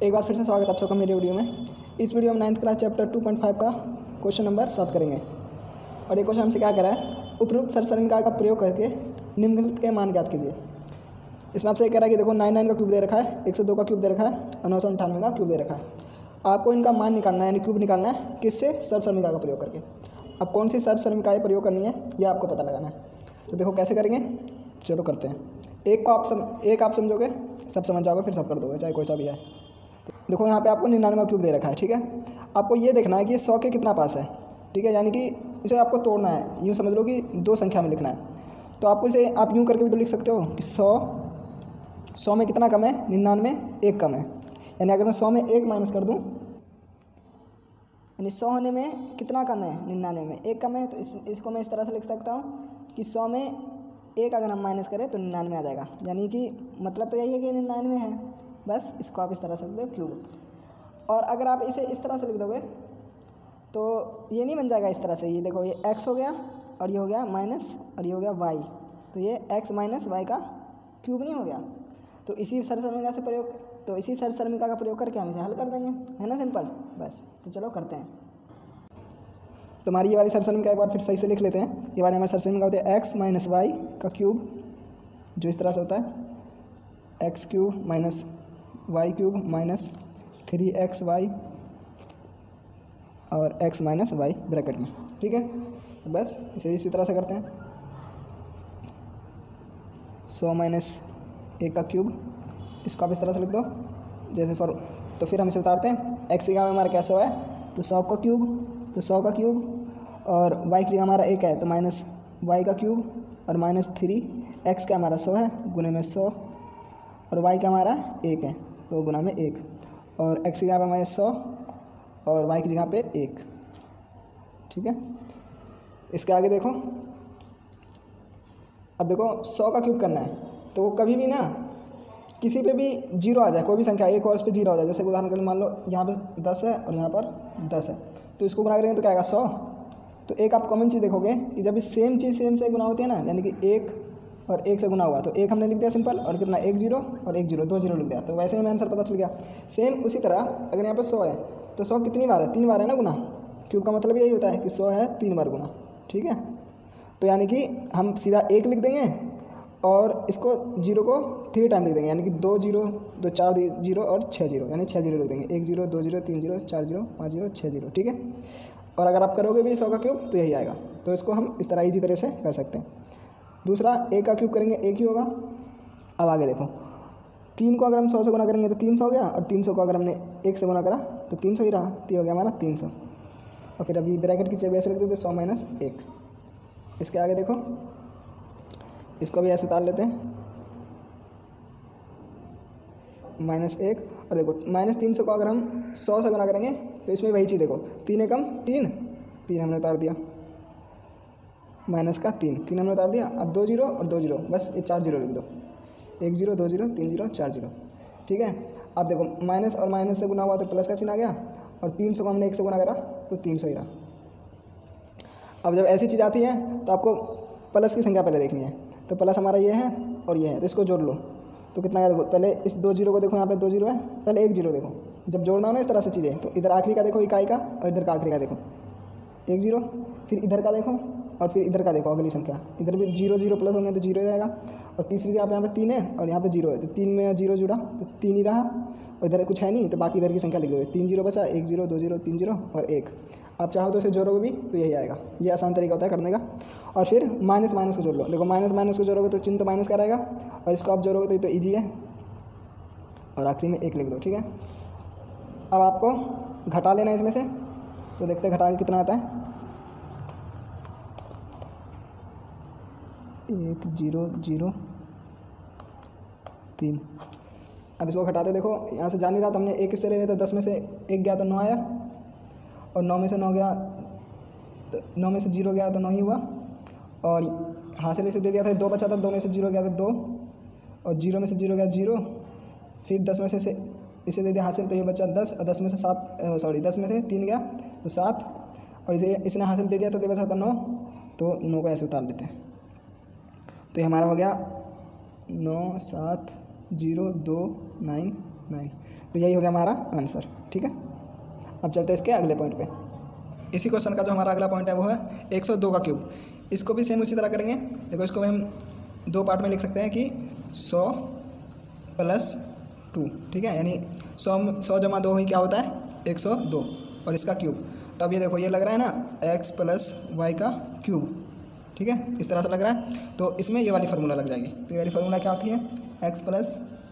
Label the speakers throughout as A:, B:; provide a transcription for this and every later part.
A: एक बार फिर से स्वागत है आप सबका मेरे वीडियो में। इस वीडियो में 9th क्लास चैप्टर 2.5 का क्वेश्चन नंबर 7 करेंगे। और ये क्वेश्चन हमसे क्या करा है, उपरोक्त सरसरनिका का प्रयोग करके निम्नलिखित के मान ज्ञात कीजिए। इसमें आपसे कह रहा है कि देखो 99 का क्यूब दे रखा है, 102 का क्यूब दे रखा है और 998 का क्यूब दे रखा है। आपको इनका मान निकालना है, यानी क्यूब निकालना है, किससे? सरसरनिका का प्रयोग करके। अब कौन सी सरसरनिकाएँ प्रयोग करनी है यह आपको पता लगाना है। तो देखो कैसे करेंगे, चलो करते हैं। एक आप समझोगे, सब समझ जाओगे, फिर सब कर दोगे, चाहे कोई सा भी है। देखो यहाँ पे आपको 99 क्यूब दे रखा है, ठीक है। आपको ये देखना है कि 100 के कितना पास है, ठीक है, यानी कि इसे आपको तोड़ना है। यूँ समझ लो कि दो संख्या में लिखना है। तो आपको इसे आप यूँ करके भी तो लिख सकते हो कि 100 में कितना कम है, 99 एक कम है। यानी अगर मैं 100 में एक माइनस कर दूँ, यानी 100 होने में कितना कम है, 99 में एक कम है। तो इसको मैं इस तरह से लिख सकता हूँ कि 100 में एक अगर हम माइनस करें तो 99 आ जाएगा। यानी कि मतलब तो यही है कि 99 है, बस इसको आप इस तरह से लिख दो क्यूब। और अगर आप इसे इस तरह से लिख दोगे तो ये नहीं बन जाएगा इस तरह से। ये देखो, ये x हो गया और ये हो गया माइनस और ये हो गया y, तो ये x माइनस वाई का क्यूब नहीं हो गया। तो इसी सरसरमिका का प्रयोग करके हम इसे हल कर देंगे, है ना, सिंपल। बस तो चलो करते हैं। तो हमारी ये वाली सरसरमिका एक बार फिर सही से लिख लेते हैं। ये वाली हमारी सरसरमिका होती है x माइनस वाई का क्यूब, जो इस तरह से होता है x cube minus Y cube minus 3xy और x माइनस वाई ब्रैकेट में, ठीक है। तो बस इसे इसी तरह से करते हैं। 100 माइनस 1 का क्यूब, इसको आप इस तरह से लिख दो जैसे तो फिर हम इसे उतारते हैं। x की जगह हमारा क्या 100 है, तो 100 का क्यूब, तो 100 का क्यूब, और y की जगह हमारा 1 है तो माइनस y का क्यूब और माइनस 3x का हमारा 100 है गुने में 100 और y का हमारा 1 है तो गुना में 1, और x की जगह पे हमारे 100 और y की जगह पे 1, ठीक है। इसके आगे देखो, अब देखो 100 का क्यूब करना है तो वो कभी भी ना किसी पे भी जीरो आ जाए, कोई भी संख्या एक और उस पर जीरो आ जाए। जैसे उदाहरण के लिए मान लो यहाँ पे 10 है और यहाँ पर 10 है, तो इसको गुना करेंगे तो क्या आएगा 100। तो एक आप कॉमन चीज़ देखोगे कि जब इस सेम चीज़ सेम से गुना होती है ना, यानी कि 1 और 1 से गुना हुआ तो 1 हमने लिख दिया सिंपल, और कितना 1 0 और 1 0, 2 0 लिख दिया, तो वैसे ही हमें आंसर पता चल गया। सेम उसी तरह अगर यहाँ पर 100 है तो 100 कितनी बार है, 3 बार है ना गुना। क्यूब का मतलब यही होता है कि 100 है 3 बार गुना, ठीक है। तो यानी कि हम सीधा 1 लिख देंगे और इसको 0 को 3 टाइम लिख देंगे, यानी कि 2 0 2 4 0 और 6 0, यानी 6 0 लिख देंगे। 1 0 2 0 3 0 4 0 5 0 6 0, ठीक है। और अगर आप करोगे भी 100 का क्यूब तो यही आएगा। तो इसको हम इस तरह इजी तरह से कर सकते हैं। दूसरा 1 का क्यूब करेंगे 1 ही होगा। अब आगे देखो, 3 को अगर हम 100 से गुना करेंगे तो 300 हो गया, और 300 को अगर हमने 1 से गुना करा तो 300 ही रहा, तो हो गया हमारा 300। और फिर अभी ब्रैकेट की जगह ऐसे लिख देते 100 माइनस 1। इसके आगे देखो, इसको भी ऐसे उतार लेते हैं माइनस 1, और देखो माइनस 300 को अगर हम 100 से गुना करेंगे तो इसमें वही चीज़ देखो, 3 एकम 3 हमने उतार दिया, माइनस का 3 हमने उतार दिया। अब 2 0 और 2 0, बस ये 4 0 लिख दो, 1 0 2 0 3 0 4 0, ठीक है। अब देखो माइनस और माइनस से गुना हुआ तो प्लस का चिन्ह आ गया, और 300 को हमने 1 से गुना करा तो 300 ही रहा। अब जब ऐसी चीज़ आती है तो आपको प्लस की संख्या पहले देखनी है। तो प्लस हमारा ये है और ये है, तो इसको जोड़ लो तो कितना आया देखो। पहले इस 2 0 को देखो, यहाँ पे 2 0 है, पहले 1 0 देखो। जब जोड़ना हो ना इस तरह से चीज़ें, तो इधर आखिरी का देखो इकाई का, और इधर का आखिरी का देखो 1 0, फिर इधर का देखो और फिर इधर का देखो अगली संख्या। इधर भी 0 0 प्लस होंगे तो 0 ही रहेगा, और तीसरी जगह पे यहाँ पे 3 है और यहाँ पे 0 है, तो 3 में 0 जुड़ा तो 3 ही रहा, और इधर कुछ है नहीं तो बाकी इधर की संख्या लिख दो। 3 0 बचा, 1 0 2 0 3 0 और 1। आप चाहो तो इसे जोड़ोगे भी तो यही आएगा। ये आसान तरीका होता है करने का। और फिर माइनस माइनस को जोड़ लो, देखो माइनस माइनस को जोड़ोगे तो चिन्ह तो माइनस का रहेगा, और इसको आप जोड़ोगे तो ये तो ईजी है, और आखिरी में 1 लिख दो, ठीक है। अब आपको घटा लेना है इसमें से, तो देखते हैं घटा के कितना आता है। 1 0 0 3। अब इसको घटाते देखो, यहाँ से जा नहीं रहा तो हमने 1 किससे ले लिया, तो 10 में से 1 गया तो 9 आया, और 9 में से 9 गया तो 9 में से 0 गया तो 9 ही हुआ, और हासिल इसे दे दिया था 2 बचा था, 2 में से 0 गया तो 2, और 0 में से 0 गया 0, फिर 10 में से इसे दे दिया हासिल तो ये बचा 10, और 10 में से 3 गया तो 7, और इसे इसने हासिल दे दिया तो ये बचा था 9, तो 9 को ऐसे उतार लेते हैं। तो ये हमारा हो गया 9 7 0 2 9 9। तो यही हो गया हमारा आंसर। ठीक है, अब चलते हैं इसके अगले पॉइंट पे। इसी क्वेश्चन का जो हमारा अगला पॉइंट है वो है 102 का क्यूब। इसको भी सेम उसी तरह करेंगे। देखो इसको भी हम दो पार्ट में लिख सकते हैं कि 100 + 2, ठीक है, यानी 100 जमा 2 ही क्या होता है 102, और इसका क्यूब। तो अब ये देखो ये लग रहा है ना x + y का क्यूब, ठीक है, इस तरह से लग रहा है। तो इसमें ये वाली फार्मूला लग जाएगी। तो ये वाली फार्मूला क्या होती है, x +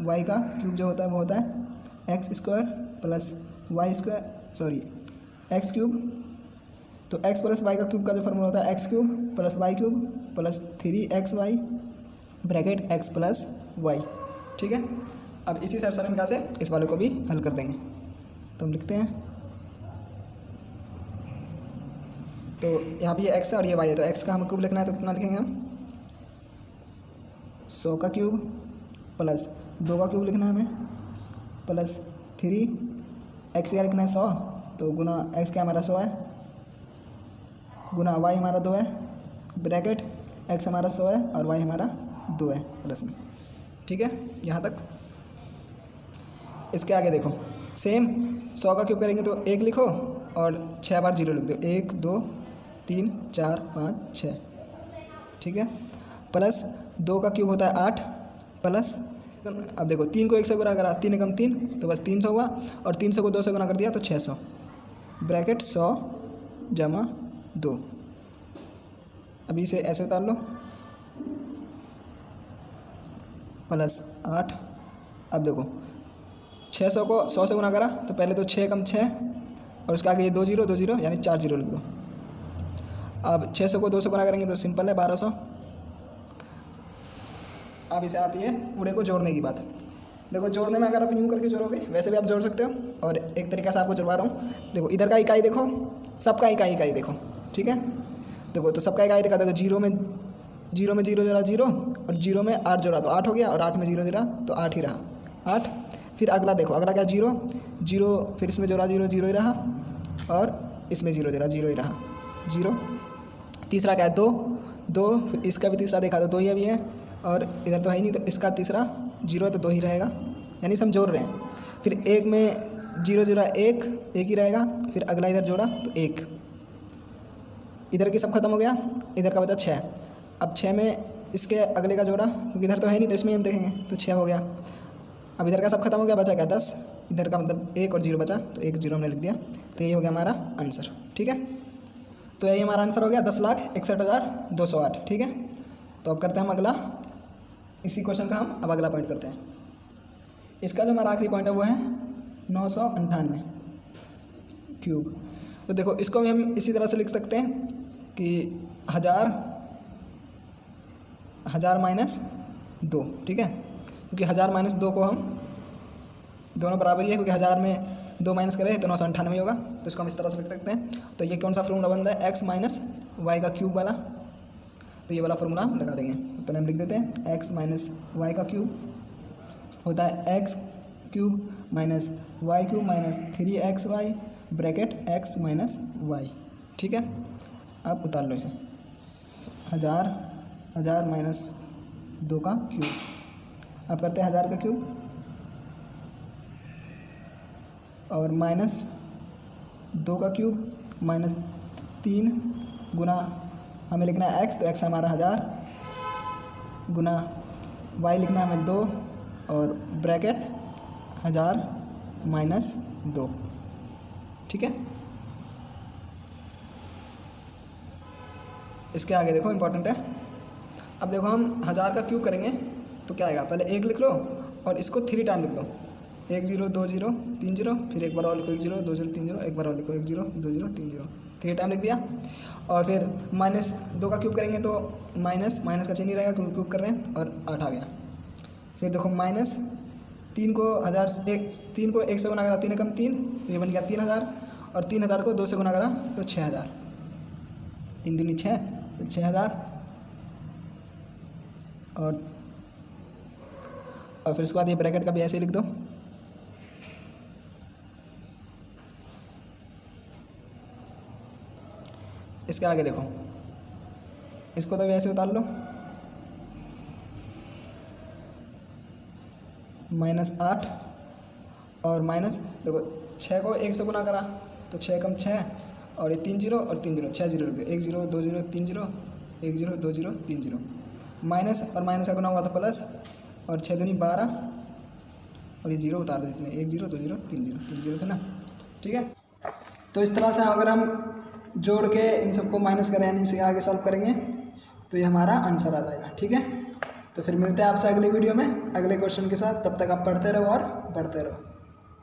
A: y का क्यूब जो होता है वो होता है x² + y², सॉरी x³। तो x + y का क्यूब का जो फार्मूला होता है x³ + y³ + 3xy bracket x + y, ठीक है। अब इसी सरसरीमिका से इस वाले को भी हल कर देंगे। तो हम लिखते हैं, तो यहाँ पे ये x है और ये y है, तो x का हमें क्यूब लिखना है तो कितना लिखेंगे हम 100 का क्यूब + 2 का क्यूब लिखना है हमें + 3 x क्या लिखना है 100, तो गुना x क्या हमारा 100 है गुना y हमारा 2 है ब्रैकेट x हमारा 100 है और y हमारा 2 है प्लस में, ठीक है। यहाँ तक। इसके आगे देखो सेम 100 का क्यूब करेंगे तो 1 लिखो और 6 बार 0 लिख दो, 1 2 3 4 5 6, ठीक है। प्लस 2 का क्यूब होता है 8 प्लस, अब देखो 3 को 1 से गुना करा, 3 एकम 3 तो बस 300 हुआ, और 300 को 2 से गुना कर दिया तो 600 ब्रैकेट 100 जमा 2। अभी इसे ऐसे उतार लो प्लस 8। अब देखो 600 को 100 से गुना करा तो पहले तो 6 कम 6 और उसके आगे ये 2 0 2 0 यानी 4 0 लिख दो। अब 600 को 2 से गुना करेंगे तो सिंपल है 1200। अब इसे आती है पूरे को जोड़ने की बात। देखो जोड़ने में अगर आप यूँ करके जोड़ोगे वैसे भी आप जोड़ सकते हो, और एक तरीका से आपको जोड़वा रहा हूँ। देखो इधर का इकाई देखो, सबका इकाई देखो, ठीक है। देखो तो सबका इकाई देखा, देखो 0 में 0 जोड़ा 0 और 0 में 8 जोड़ा तो 8 हो गया, और 8 में 0 जोड़ा तो 8 ही रहा 8। फिर अगला देखो, अगला क्या 0 0, फिर इसमें जोड़ा 0 0 ही रहा, और इसमें 0 जोड़ा 0 ही रहा 0। तीसरा क्या है 2 2, फिर इसका भी तीसरा देखा तो 2 ही अभी है, और इधर तो है ही नहीं तो इसका तीसरा 0 है तो 2 ही रहेगा, यानी हम जोड़ रहे हैं। फिर 1 में 0 जोड़ा 1 ही रहेगा, फिर अगला इधर जोड़ा तो 1, इधर की सब खत्म हो गया, इधर का बचा 6। अब 6 में इसके अगले का जोड़ा, क्योंकि इधर तो है नहीं तो इसमें हम देखेंगे तो 6 हो गया। अब इधर का सब खत्म हो गया, बचा क्या 10, इधर का मतलब 1 और 0 बचा तो 1 0 हमने लिख दिया। तो यही हो गया हमारा आंसर, ठीक है। तो यही हमारा आंसर हो गया 10,61,208, ठीक है। तो अब करते हैं हम अगला, इसी क्वेश्चन का हम अब अगला पॉइंट करते हैं। इसका जो हमारा आखिरी पॉइंट है वो है 998 क्यूब। तो देखो इसको भी हम इसी तरह से लिख सकते हैं कि 1000 -2, ठीक है, क्योंकि 1000 - 2 को हम दोनों बराबर ही है, क्योंकि 1000 में 2 माइनस करें तो 998 होगा। तो इसको हम इस तरह से लिख सकते हैं। तो ये कौन सा फॉर्मूला बनता है x - y का क्यूब वाला, तो ये वाला फॉर्मूला हम लगा देंगे। तो पहले हम लिख देते हैं x - y का क्यूब होता है x³ - y³ - 3xy bracket x - y, ठीक है। अब उतार लो इसे 1000 -2 का क्यूब। अब करते हैं 1000 का क्यूब और -2 का क्यूब -3 गुना हमें लिखना है x, तो x हमारा 1000 गुना y लिखना है हमें 2 और ब्रैकेट 1000 - 2, ठीक है। इसके आगे देखो इंपॉर्टेंट है। अब देखो हम 1000 का क्यूब करेंगे तो क्या आएगा, पहले 1 लिख लो और इसको 3 टाइम लिख दो, 1 0 2 0 3 0, फिर एक बार और लिखो 1 0 2 0 3 0, एक बार और लिखो 1 0 2 0 3 0, 3 टाइम लिख दिया। और फिर -2 का क्यूब करेंगे तो माइनस का चिन्ह नहीं रहेगा क्योंकि क्यूब कर रहे हैं, और 8 आ गया। फिर देखो -3 को 1 से गुना करा 3 एकम 3, तो ये बन गया 3000, और 3000 को 2 से गुना करा तो 6000, 3 दूनी 6 तो 6000, और फिर उसके बाद ये ब्रैकेट का भी ऐसे ही लिख दो। इसके आगे देखो इसको तो ऐसे उतार लो -8 और माइनस देखो 6 को 1 से गुना करा तो 6 कम 6 और ये 3 जीरो और 3 जीरो, 6 जीरो रुक 1 zero 2 zero 3 zero 1 zero 2 zero 3 zero, minus और माइनस का गुना हुआ था प्लस और 6 दूनी 12 और ये जीरो उतार दो जितने 1 जीरो 2 जीरो 3 जीरो 3 जीरो थे ना। ठीक है, तो इस तरह से अगर हम जोड़ के इन सबको माइनस करें यानी इसे आगे सॉल्व करेंगे तो ये हमारा आंसर आ जाएगा। ठीक है, तो फिर मिलते हैं आपसे अगली वीडियो में अगले क्वेश्चन के साथ। तब तक आप पढ़ते रहो और बढ़ते रहो।